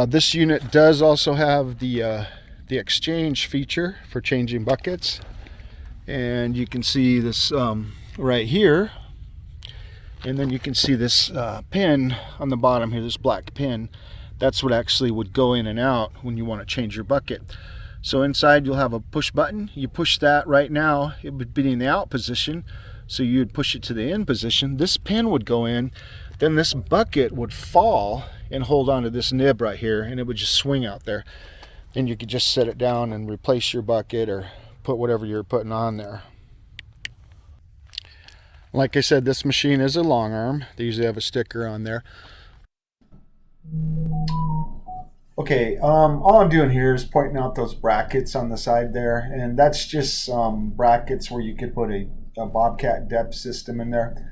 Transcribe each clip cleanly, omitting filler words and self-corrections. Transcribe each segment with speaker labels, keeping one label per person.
Speaker 1: This unit does also have the exchange feature for changing buckets, and you can see this right here, and then you can see this pin on the bottom here, this black pin. That's what actually would go in and out when you want to change your bucket. So inside you'll have a push button. You push that right now, it would be in the out position, so you'd push it to the in position. This pin would go in, then this bucket would fall and hold onto this nib right here, and it would just swing out there. Then you could just set it down and replace your bucket or put whatever you're putting on there. Like I said, this machine is a long arm. They usually have a sticker on there. Okay, all I'm doing here is pointing out those brackets on the side there, and that's just brackets where you could put a Bobcat depth system in there.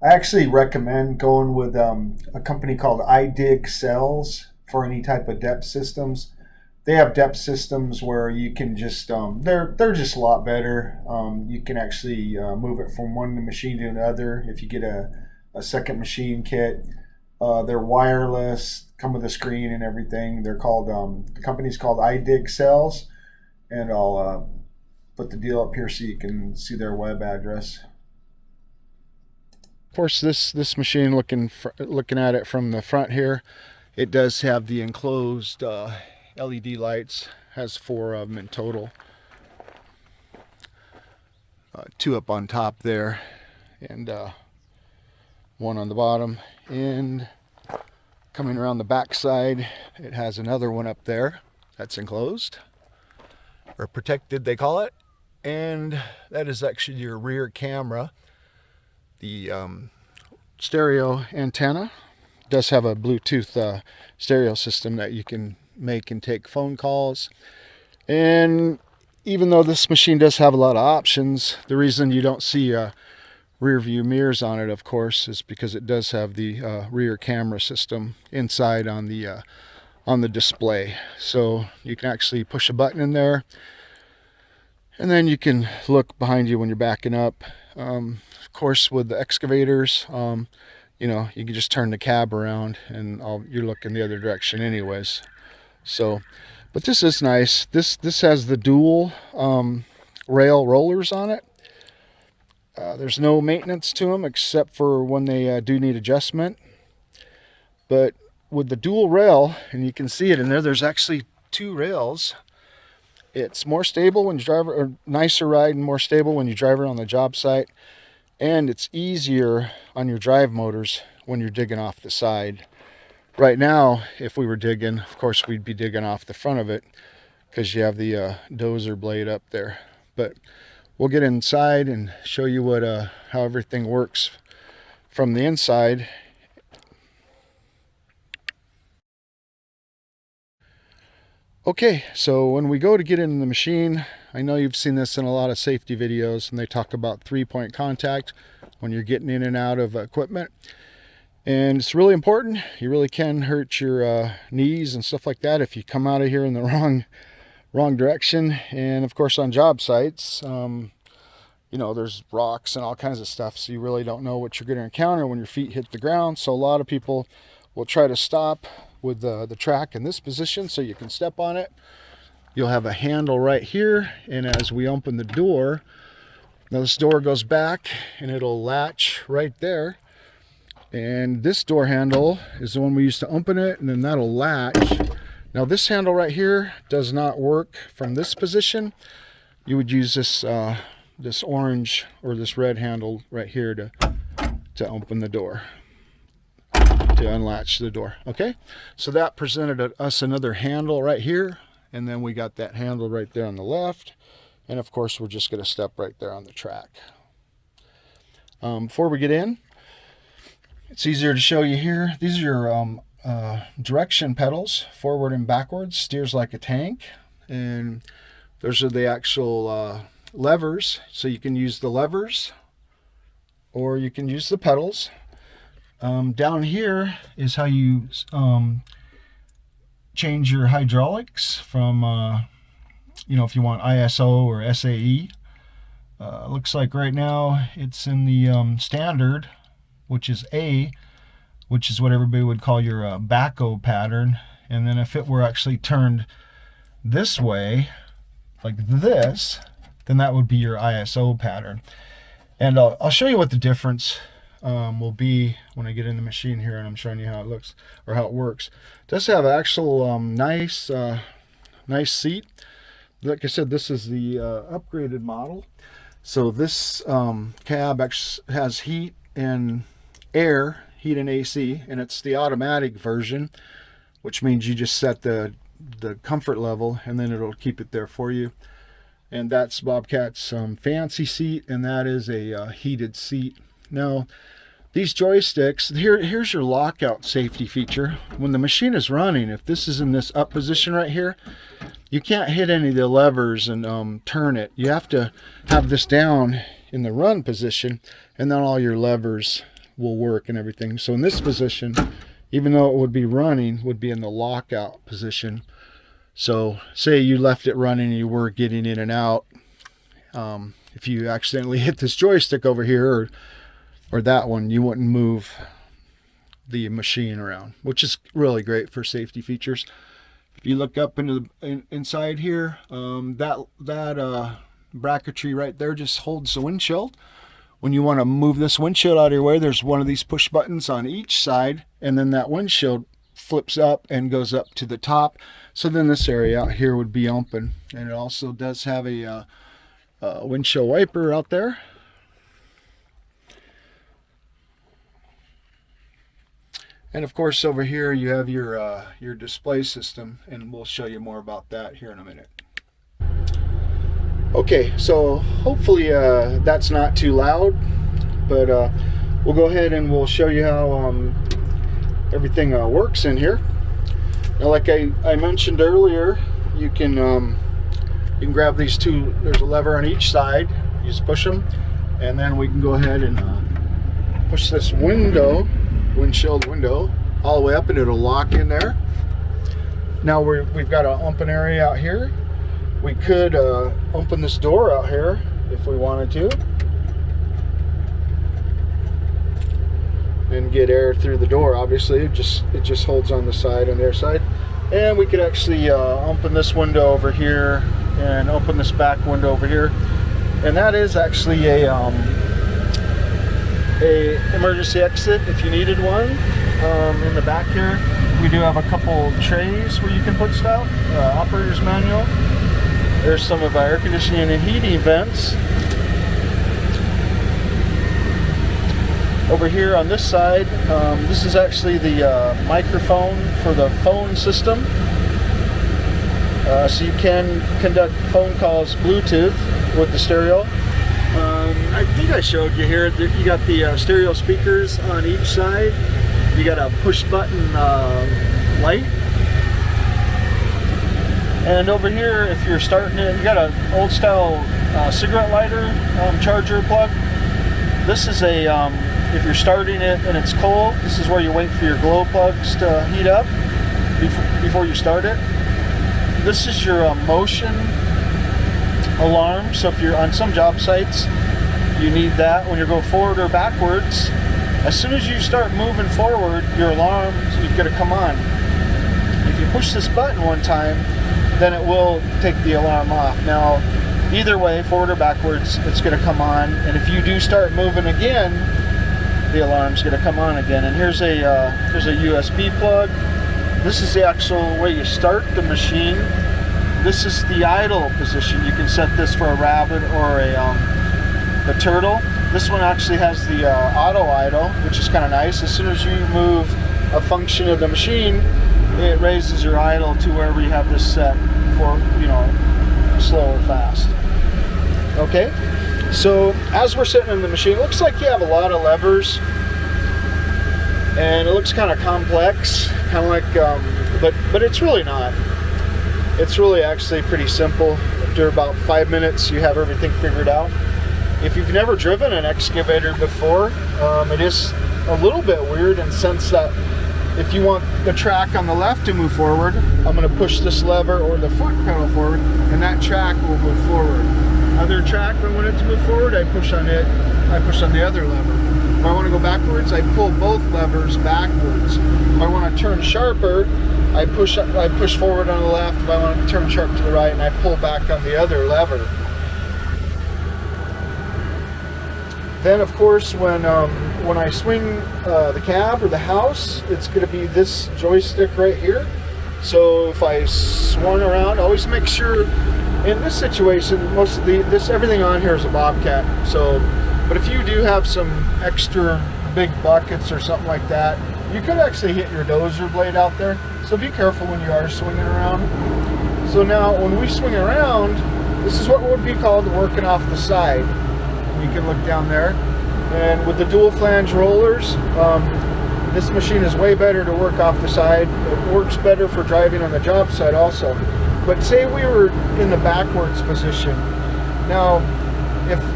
Speaker 1: I actually recommend going with a company called iDig Cells for any type of depth systems. They have depth systems where you can just, they're just a lot better. You can actually move it from one machine to another if you get a second machine kit. They're wireless, come with a screen and everything. They're called, the company's called iDig Cells, and I'll put the deal up here so you can see their web address. Of course, this machine, looking at it from the front here, it does have the enclosed LED lights. Has 4 of them in total. 2 up on top there, and 1 on the bottom. And coming around the back side, it has another one up there that's enclosed, or protected they call it, and that is actually your rear camera. The stereo antenna does have a Bluetooth stereo system that you can make and take phone calls. And even though this machine does have a lot of options, the reason you don't see rear view mirrors on it, of course, is because it does have the rear camera system inside on the display. So you can actually push a button in there, and then you can look behind you when you're backing up. Of course, with the excavators, you know, you can just turn the cab around and you're looking the other direction anyways. So, but this is nice. This has the dual rail rollers on it. There's no maintenance to them except for when they do need adjustment. But with the dual rail, and you can see it in there, there's actually 2 rails. It's more stable when you drive, or nicer ride and more stable when you drive around the job site. And it's easier on your drive motors when you're digging off the side. Right now, if we were digging, of course, we'd be digging off the front of it because you have the Dozer blade up there. But we'll get inside and show you what how everything works from the inside. Okay, so when we go to get in the machine, I know you've seen this in a lot of safety videos, and they talk about 3-point contact when you're getting in and out of equipment. And it's really important. You really can hurt your knees and stuff like that if you come out of here in the wrong direction. And of course, on job sites, you know, there's rocks and all kinds of stuff, so you really don't know what you're going to encounter when your feet hit the ground. So a lot of people will try to stop with the track in this position so you can step on it. You'll have a handle right here, and as we open the door, now this door goes back and it'll latch right there. And this door handle is the one we use to open it, and then that'll latch. Now this handle right here does not work from this position. You would use this this orange or this red handle right here to open the door, to unlatch the door. Okay, so that presented us another handle right here, and then we got that handle right there on the left, and of course we're just going to step right there on the track. Before we get in, it's easier to show you here. These are your direction pedals, forward and backwards, steers like a tank, and those are the actual levers. So you can use the levers or you can use the pedals. Down here is how you change your hydraulics from, you know, if you want ISO or SAE. Looks like right now it's in the standard, which is A, which is what everybody would call your backhoe pattern. And then if it were actually turned this way, like this, then that would be your ISO pattern. And I'll show you what the difference will be when I get in the machine here and I'm showing you how it looks or how it works. It does have an actual nice seat. Like I said, this is the upgraded model. So this cab has heat and air, heat and AC, and it's the automatic version, which means you just set the comfort level and then it'll keep it there for you. And that's Bobcat's fancy seat, and that is a heated seat. Now, these joysticks, here's your lockout safety feature. When the machine is running, if this is in this up position right here, you can't hit any of the levers and turn it. You have to have this down in the run position, and then all your levers will work and everything. So in this position, even though it would be running, would be in the lockout position. So say you left it running and you were getting in and out. If you accidentally hit this joystick over here or that one, you wouldn't move the machine around, which is really great for safety features. If you look up into the inside here, that bracketry right there just holds the windshield. When you want to move this windshield out of your way, there's one of these push buttons on each side, and then that windshield flips up and goes up to the top. So then this area out here would be open. And it also does have a windshield wiper out there. And of course over here you have your display system, and we'll show you more about that here in a minute. Okay, so hopefully that's not too loud, but we'll go ahead and we'll show you how everything works in here. Now, like I mentioned earlier, you can grab these two. There's a lever on each side. You just push them, and then we can go ahead and push this windshield window all the way up, and it'll lock in there. Now we've got an open area out here. We could open this door out here if we wanted to, and get air through the door. Obviously it just holds on the side on their side. And we could actually open this window over here and open this back window over here, and that is actually a emergency exit if you needed one. In the back here we do have a couple trays where you can put stuff, operator's manual. There's some of our air conditioning and heating vents. Over here on this side, this is actually the microphone for the phone system. So you can conduct phone calls Bluetooth with the stereo. I think I showed you here that you got the stereo speakers on each side. You got a push button light. And over here, if you're starting it, you got an old style cigarette lighter charger plug. This is a if you're starting it and it's cold, this is where you wait for your glow plugs to heat up before you start it. This is your motion alarm. So if you're on some job sites, you need that when you go forward or backwards. As soon as you start moving forward, your alarm is going to come on. If you push this button one time, then it will take the alarm off. Now, either way, forward or backwards, it's going to come on. And if you do start moving again, the alarm's going to come on again. And here's a USB plug. This is the actual way you start the machine. This is the idle position. You can set this for a rabbit or a turtle. This one actually has the auto idle, which is kind of nice. As soon as you move a function of the machine, it raises your idle to wherever you have this set for, slow or fast. Okay, so as we're sitting in the machine, it looks like you have a lot of levers, and it looks kind of complex, kind of like, but it's really not. It's really actually pretty simple. After about 5 minutes, you have everything figured out. If you've never driven an excavator before, it is a little bit weird in the sense that if you want the track on the left to move forward, I'm going to push this lever or the foot pedal forward, and that track will move forward. Other track, if I want it to move forward, I push on the other lever. If I want to go backwards, I pull both levers backwards. If I want to turn sharper, I push forward on the left if I want to turn sharp to the right, and I pull back on the other lever. Then, of course, when I swing the cab or the house, it's going to be this joystick right here. So if I swung around, always make sure in this situation, everything on here is a Bobcat. So, but if you do have some extra big buckets or something like that, you could actually hit your Dozer blade out there. So be careful when you are swinging around. So now, when we swing around, this is what would be called working off the side. You can look down there, and with the dual flange rollers, this machine is way better to work off the side. It works better for driving on the job site also. But say we were in the backwards position. Now,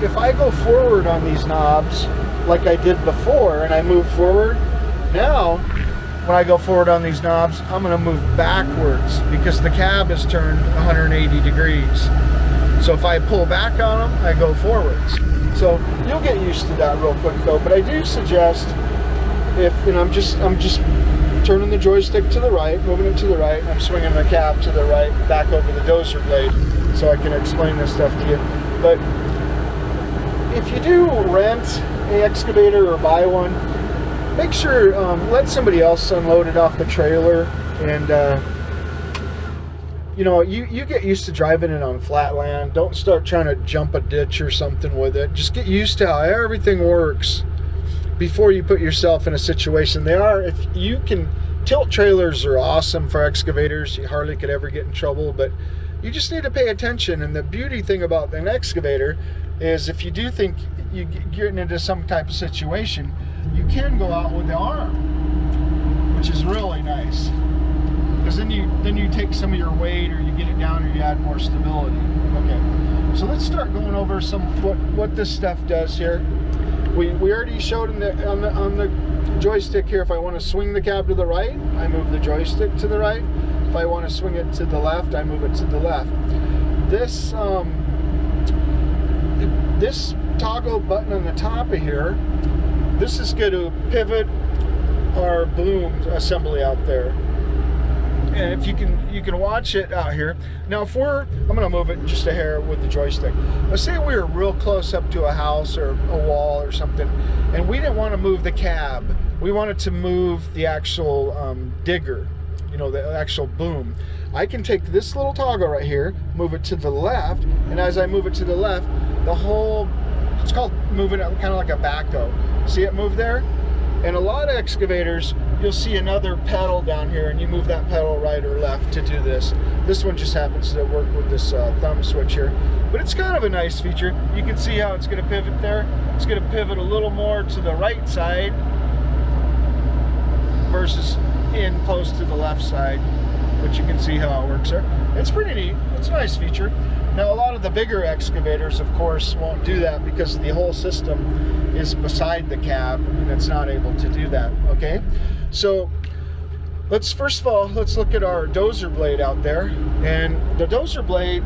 Speaker 1: if I go forward on these knobs like I did before, and I move forward, now when I go forward on these knobs, I'm going to move backwards because the cab is turned 180 degrees. So if I pull back on them, I go forwards. So you'll get used to that real quick though. But I do suggest, if I'm just turning the joystick to the right, moving it to the right, and I'm swinging the cab to the right, back over the Dozer blade, so I can explain this stuff to you. But if you do rent an excavator or buy one, make sure let somebody else unload it off the trailer, and you get used to driving it on flat land. Don't start trying to jump a ditch or something with it. Just get used to how everything works before you put yourself in a situation. If you can, tilt trailers are awesome for excavators. You hardly could ever get in trouble, but you just need to pay attention. And the beauty thing about an excavator is, if you do think you're getting into some type of situation, you can go out with the arm, which is really nice. Because then you take some of your weight, or you get it down, or you add more stability. Okay, so let's start going over what this stuff does here. We already showed on the joystick here. If I want to swing the cab to the right, I move the joystick to the right. If I want to swing it to the left, I move it to the left. This toggle button on the top of here, this is going to pivot our boom assembly out there. And if you can watch it out here. Now I'm going to move it just a hair with the joystick. Let's say we were real close up to a house or a wall or something, and we didn't want to move the cab. We wanted to move the actual digger, the actual boom. I can take this little toggle right here, move it to the left, and as I move it to the left, it's called moving it kind of like a backhoe. See it move there? And a lot of excavators, you'll see another pedal down here, and you move that pedal right or left to do this. This one just happens to work with this thumb switch here. But it's kind of a nice feature. You can see how it's going to pivot there. It's going to pivot a little more to the right side versus in close to the left side. But you can see how it works there. It's pretty neat. It's a nice feature. Now, a lot of the bigger excavators, of course, won't do that because the whole system is beside the cab, and it's not able to do that. Okay, so first of all, let's look at our Dozer blade out there. And the Dozer blade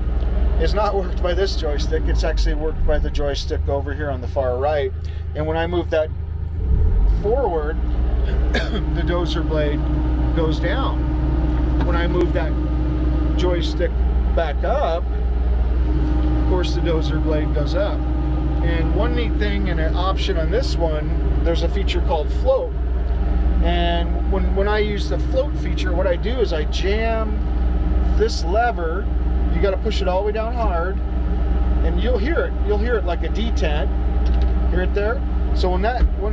Speaker 1: is not worked by this joystick. It's actually worked by the joystick over here on the far right. And when I move that forward, the Dozer blade goes down. When I move that joystick back up, of course the Dozer blade goes up. And one neat thing and an option on this one, there's a feature called float. And when I use the float feature, what I do is I jam this lever. You got to push it all the way down hard, and you'll hear it. You'll hear it like a detent. Hear it there? So when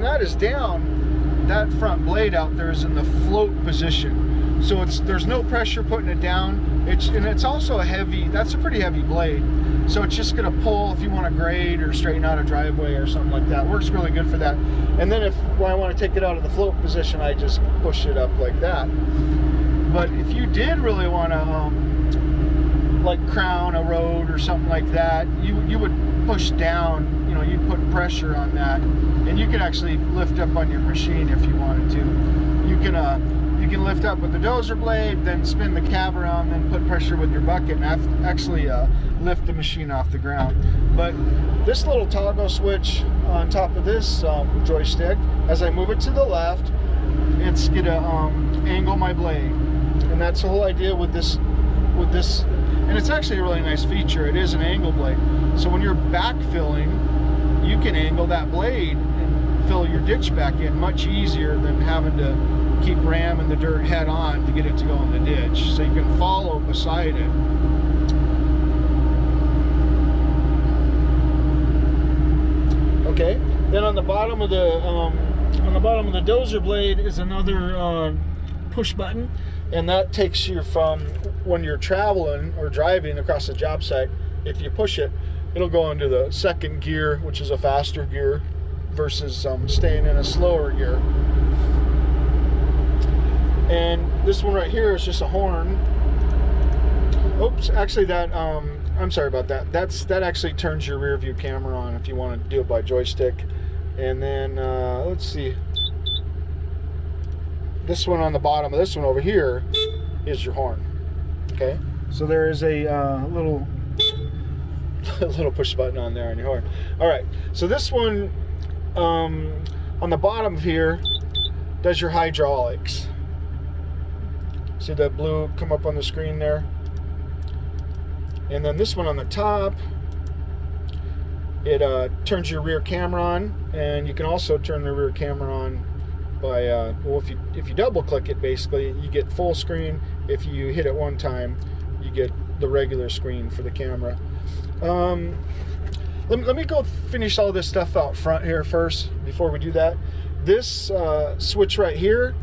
Speaker 1: that is down, that front blade out there is in the float position. So there's no pressure putting it down. It's also that's a pretty heavy blade. So it's just going to pull if you want to grade or straighten out a driveway or something like that. It works really good for that. And then when I want to take it out of the float position, I just push it up like that. But if you did really want to like crown a road or something like that, you would push down, you'd put pressure on that, and you could actually lift up on your machine if you wanted to. You can lift up with the Dozer blade, then spin the cab around, then put pressure with your bucket, and actually lift the machine off the ground. But this little toggle switch on top of this joystick, as I move it to the left, it's gonna angle my blade. And that's the whole idea with this, and it's actually a really nice feature. It is an angle blade. So when you're backfilling, you can angle that blade and fill your ditch back in much easier than having to keep ramming the dirt head on to get it to go in the ditch. So you can follow beside it. Okay. Then on the bottom of the dozer blade is another push button, and that takes you from when you're traveling or driving across the job site. If you push it, it'll go into the second gear, which is a faster gear, versus staying in a slower gear. And this one right here is just a horn. Oops, actually that I'm sorry about that. That actually turns your rear view camera on if you want to do it by joystick. And then let's see. This one on the bottom of this one over here is your horn. Okay, so there is a little push button on there on your horn. All right, so this one on the bottom of here does your hydraulics. See that blue come up on the screen there? And then this one on the top, it turns your rear camera on, and you can also turn the rear camera on by well, if you double click it, basically you get full screen. If you hit it one time, you get the regular screen for the camera. Let me go finish all this stuff out front here first before we do that. This switch right here